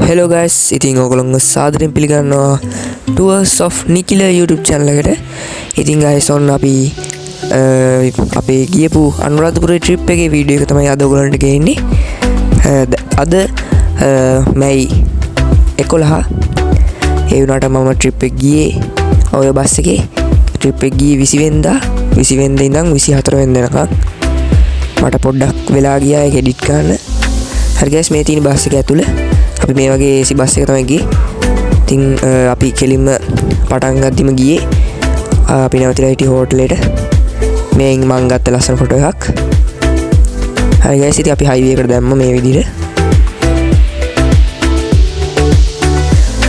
Hello guys, ඉතින් ඔයගොල්ලන්ව සාදරයෙන් පිළිගන්නවා Tours of Nikila YouTube channel එකට. ඉතින් guys ඔන්න අපි අපේ ගියපු අනුරාධපුරේ trip එකේ වීඩියෝ එක තමයි අද ඔයගොල්ලන්ට ගේන්නේ. අද මැයි 11 ඒ වුණාට මම trip එක ගියේ ඔය බස් එකේ. trip එක ගියේ 20 වෙනිදා ඉඳන් 24 වෙනිදා වෙනකන්. මට පොඩ්ඩක් වෙලා ගියා ඒක edit කරන්න. හරි guys මේ තියෙන බස් එක ඇතුළේ අපි මේ වගේ AC බස් එක තමයි ගියේ. ඉතින් අපි කෙලින්ම පටන් ගද්දිම ගියේ අපි නැවතිලා හිටිය හෝටලෙට. මේන් මං ගත්ත ලස්සන ෆොටෝ එකක්. හරි guys ඉතින් අපි හයිවේ එකට දැම්ම මේ විදිහට.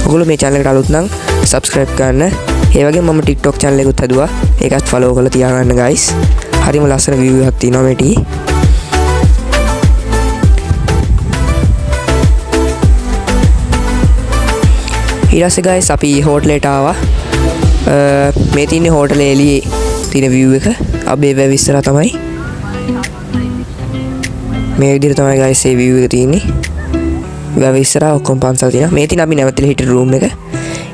ඔයගොල්ලෝ මේ channel එකට අලුත් නම් subscribe කරන්න. ඒ වගේම මම TikTok channel එකකුත් හදුවා. ඒකත් follow කරලා තියාගන්න guys. හරිම ලස්සන view එකක් තියෙනවා මේ ටී. ඊටසේ guys අපි හෝටලෙට ආවා. මේ තියෙන්නේ හෝටලේ එළියේ තියෙන view එක. අබේ වැව ඉස්සරහා තමයි. මේ විදිහට තමයි guys මේ view එක තියෙන්නේ. වැව ඉස්සරහා ඔක්කොම පන්සල් තියෙනවා. මේ තියෙන අපි නැවතිලා හිටිය room එක.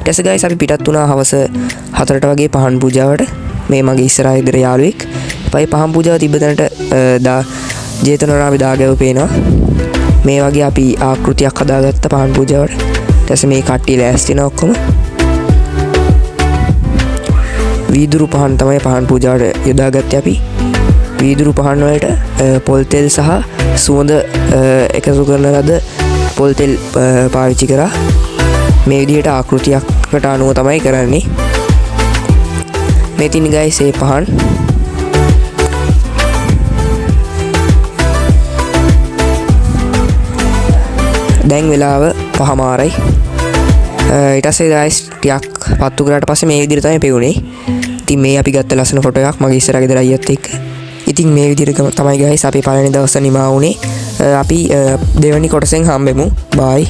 ඊටසේ guys අපි පිටත් වුණා හවස 4ට වගේ පහන් පූජාවට. මේ මගේ ඉස්සරහා ඉදර යාළුවෙක්. පයි පහන් පූජාව තිබ්බ තැනට ජේතවනාරාමේ දාගැව පේනවා. මේ වගේ අපි ආකෘතියක් හදාගත්ත පහන් පූජාවට. ඊටසේ මේ කට්ටිය ලෑස්ති වෙන ඔක්කොම වීදුරු පහන් තමයි පහන් පූජාවට යොදාගත්තේ අපි. වීදුරු පහන් වලට පොල් තෙල් සහ සුවඳ එකතු කරන ලද පොල් තෙල් පාවිච්චි කරා. මේ විදිහට ආකෘතියකට අනුව තමයි කරන්නේ. මේ තින් guys මේ පහන් දැන් වෙලාව 5:00යි. ඊට පස්සේ guys ටිකක් පත්තු කරාට පස්සේ මේ විදිහට තමයි පෙවුනේ. ඉතින් මේ අපි ගත්ත ලස්සන ෆොටෝ එකක් මගේ ඉස්සරහ ගෙදර අයියත් එක්ක. ඉතින් මේ විදිහට තමයි guys අපි පළවෙනි දවසේ නිමා වුණේ. අපි දෙවෙනි කොටසෙන් හම්බෙමු. bye.